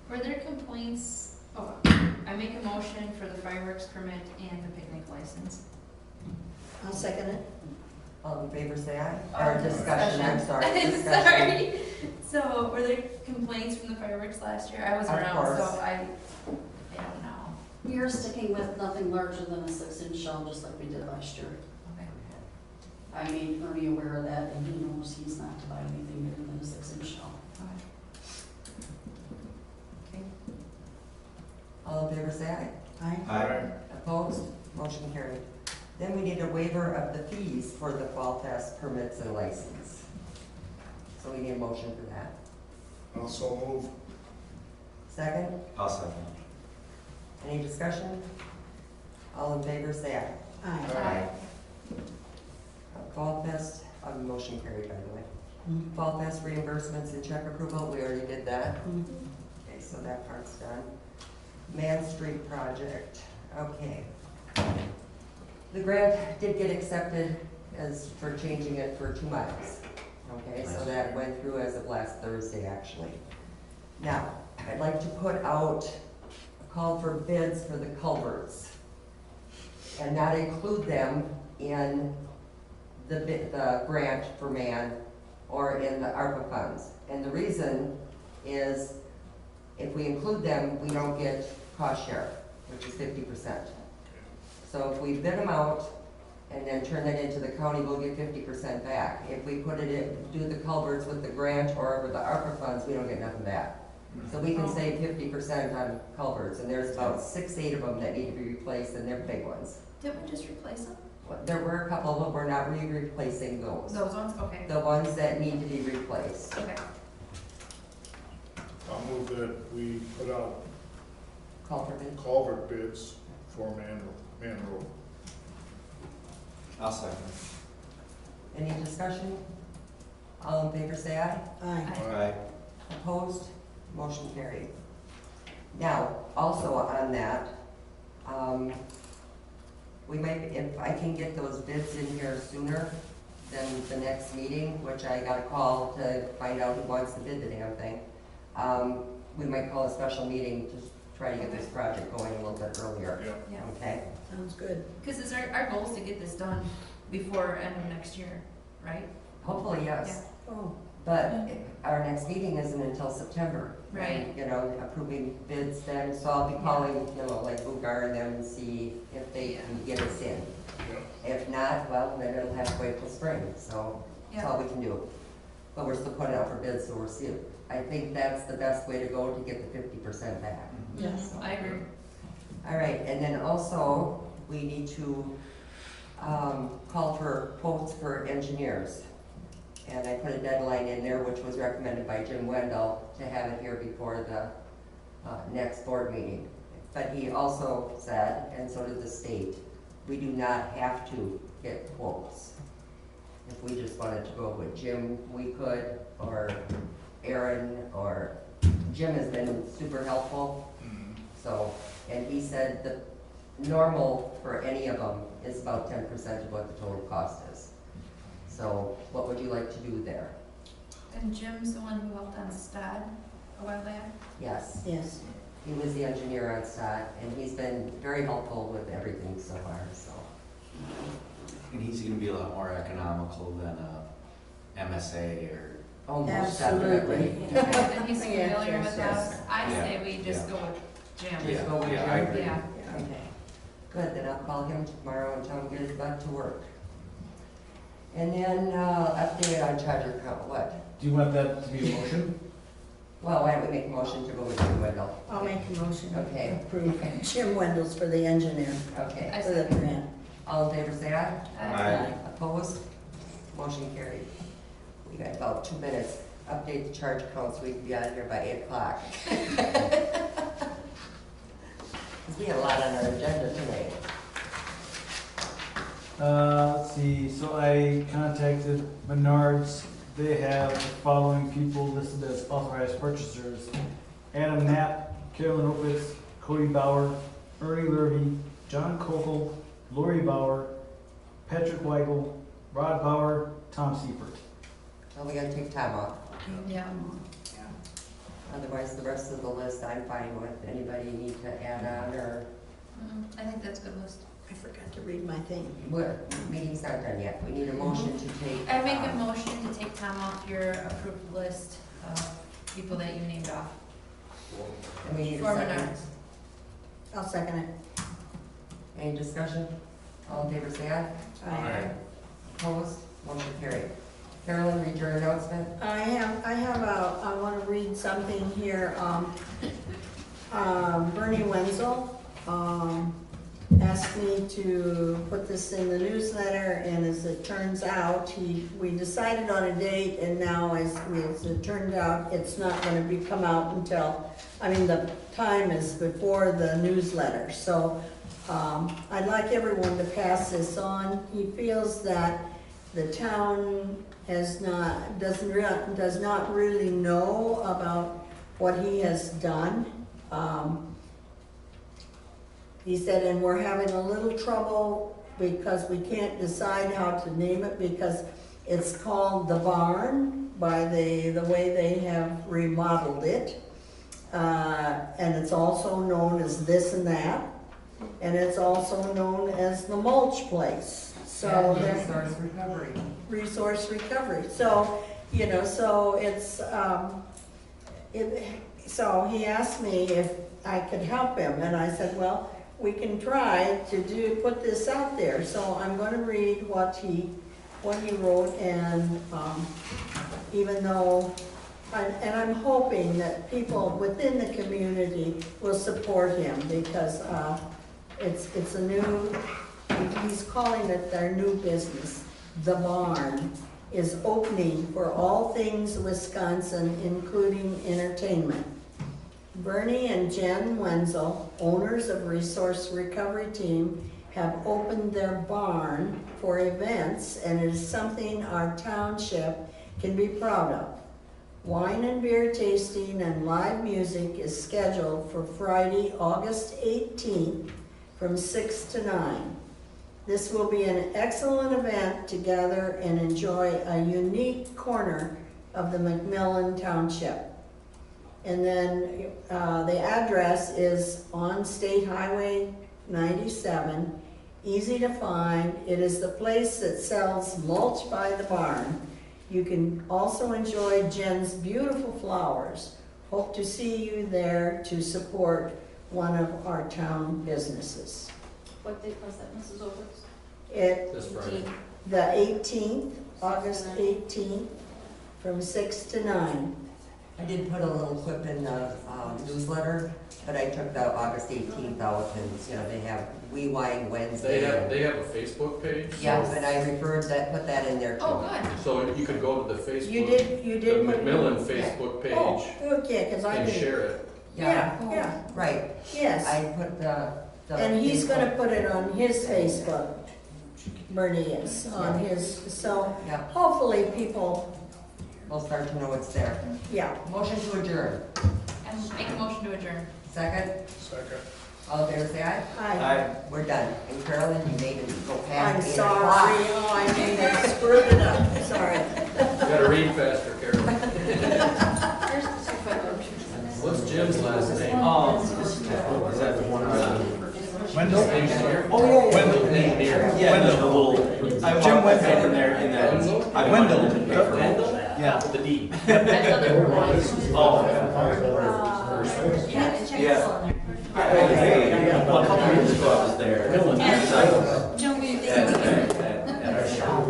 Were there complaints, I make a motion for the fireworks permit and the picnic license. I'll second it. All in favor, say aye. Oh, Or discussion, I'm sorry. I'm discussion. sorry. So, were there complaints from the fireworks last year? I was Of around, course. so I don't know. We are sticking with nothing larger than a 6-inch shell, just like we did last year. Okay. I made Ernie aware of that, and he knows he's not to buy anything bigger than a 6-inch shell. Okay. All in favor, say aye. Aye. Opposed? Motion carried. Then we need a waiver of the fees for the Fall Fest permits and license. So we need a motion for that. Also move. Second? I'll second. Any discussion? All in favor, say aye. Aye. Fall Fest, motion carried, by the way. Mhm. Fall Fest reimbursements and check approval, we already did that. Mhm. Okay, so that part's done. Man Street project, okay. The grant did get accepted as for changing it for 2 miles. Okay, so that went through as of last Thursday, actually. Now, I'd like to put out a call for bids for the culverts and not include them in the grant for man or in the ARPA funds. And the reason is if we include them, we don't get cost share, which is 50%. So if we bid them out and then turn that into the county, we'll get 50% back. If we put it in, do the culverts with the grant or over the ARPA funds, we don't get nothing back. So we can save 50% on culverts, and there's about 6, 8 of them that need to be replaced, and they're big ones. Didn't we just replace them? There were a couple, but we're not replacing those. Those ones, okay. The ones that need to be replaced. Okay. I'll move that we put out Culvert bid. culvert bids for Man Road. I'll second. Any discussion? All in favor, say aye. Aye. Opposed? Motion carried. Now, also on that, we might, if I can get those bids in here sooner than the next meeting, which I got a call to find out who wants to bid the damn thing, we might call a special meeting to try to get this project going a little bit earlier. Yeah. Okay? Sounds good. Because it's our goal is to get this done before end of next year, right? Hopefully, yes. Oh, But our next meeting isn't until September. Right. You know, approving bids then, so I'll be calling, you know, like Bugar and them and see if they can get us in. If not, well, then it'll have to wait till spring, so that's all we can do. But we're still putting out for bids, so we're seeing. I think that's the best way to go to get the 50% back. yes. I agree. All right, and then also, we need to call for quotes for engineers. And I put a deadline in there, which was recommended by Jim Wendell, to have it here before the next board meeting. But he also said, and so did the state, we do not have to get quotes. If we just wanted to go with Jim, we could, or Aaron, or Jim has been super helpful. So, and he said the normal for any of them is about 10% of what the total cost is. So what would you like to do there? And Jim's the one who helped on Stad a while back? Yes, Yes. he was the engineer on site, and he's been very helpful with everything so far, so. And he's gonna be a lot more economical than a MSA or. Almost Absolutely. definitely. And he's Yes, familiar yes, with yes. us. I Yeah. say we just Yeah. go with Jim. Just go with Yeah, I Jim? agree. Yeah. Okay, good, then I'll call him tomorrow and tell him to get his butt to work. And then, update on charger count, what? Do you want that to be a motion? Well, why don't we make a motion to go with Jim Wendell? I'll make a motion to Okay. approve Jim Wendell's for the engineer, Okay, I for the second. grant. all in favor, say aye. Aye. Opposed? Motion carried. We got about 2 minutes. Update the charge count so we can be out of here by 8 o'clock. Because we had a lot on our agenda tonight. Let's see, so I contacted Menards. They have the following people listed as authorized purchasers: Adam Knapp, Carolyn Opitz, Cody Bauer, Ernie Lurvy, John Kokel, Lori Bauer, Patrick Weigel, Rod Bauer, Tom Seifert. Oh, we gotta take time off. Yeah. Otherwise, the rest of the list I'm fine with. Anybody need to add on or, I think that's a good list. I forgot to read my thing. what, meeting's not done yet. We need a motion to take. I make a motion to take Tom off your approved list of people that you named off. And we need a For second. Menards. I'll second it. Any discussion? All in favor, say aye. Aye. Opposed? Motion carried. Carolyn, read your announcement. I want to read something here. Bernie Wenzel, asked me to put this in the newsletter, and as it turns out, we decided on a date, and now as it turned out, it's not gonna come out until, the time is before the newsletter, so, I'd like everyone to pass this on. He feels that the town does not really know about what he has done. He said, and we're having a little trouble because we can't decide how to name it because it's called The Barn by the way they have remodeled it. And it's also known as this and that. And it's also known as the mulch place. So Resource recovery. Resource recovery. So, so it's, so he asked me if I could help him, and I said, well, we can try to put this out there. So I'm going to read what he wrote, and even though, and I'm hoping that people within the community will support him because it's a new, he's calling it their new business. The Barn is opening for all things Wisconsin, including entertainment. Bernie and Jen Wenzel, owners of Resource Recovery Team, have opened their barn for events, and it is something our township can be proud of. Wine and beer tasting and live music is scheduled for Friday, August 18th from 6 to 9. This will be an excellent event to gather and enjoy a unique corner of the McMillan Township. And then the address is on State Highway 97, easy to find. It is the place that sells mulch by the barn. You can also enjoy Jen's beautiful flowers. Hope to see you there to support one of our town businesses. What date was that, Mrs. Overs? This Friday. The 18th, August 18th, from 6 to 9. I did put a little clip in the newsletter, but I took the August 18th out, and they have Wee Wine Wednesday. They have a Facebook page. Yes, and I put that in there too. Oh, good. So you could go to the Facebook. You did The put- McMillan Facebook page. Oh, okay, because I And didn't. share it. Yeah, Right. yes. I put the And he's Facebook. gonna put it on his Facebook, Bernie is, on his, so Yeah, hopefully people, we'll start to know it's there. yeah. Motion to adjourn. And make a motion to adjourn. Second. Second. All in favor, say aye. Hi, We're done. And Carolyn, you made it go I'm past 8 sorry, o'clock. oh, I made it, screwed it up, sorry. You gotta read faster, Carol. Here's the supervisor. What's Jim's last name? Is that the one Wendell? Engineer? Oh, yeah, Wendell Engineer. Yeah, the little. Jim Wendell. In there, in that. Wendell. Wendell? Yeah. With the D. Oh. Yeah, Yeah. Well, a couple years ago I was there. Don't we At our shop.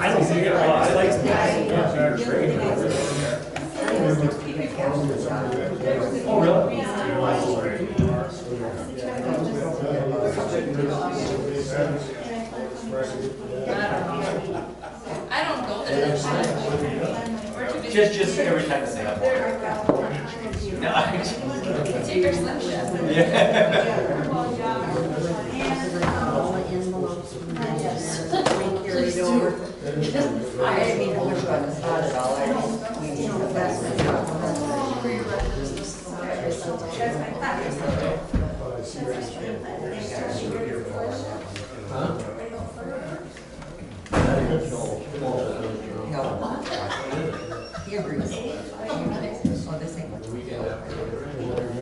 I don't think I like Oh, really? I don't go there. We're too busy. Just every time I say I'm on. No, I just. Take your Slim Jim. All the envelopes from we carried over. I didn't mean to put you on the spot at all. We need to pass this out.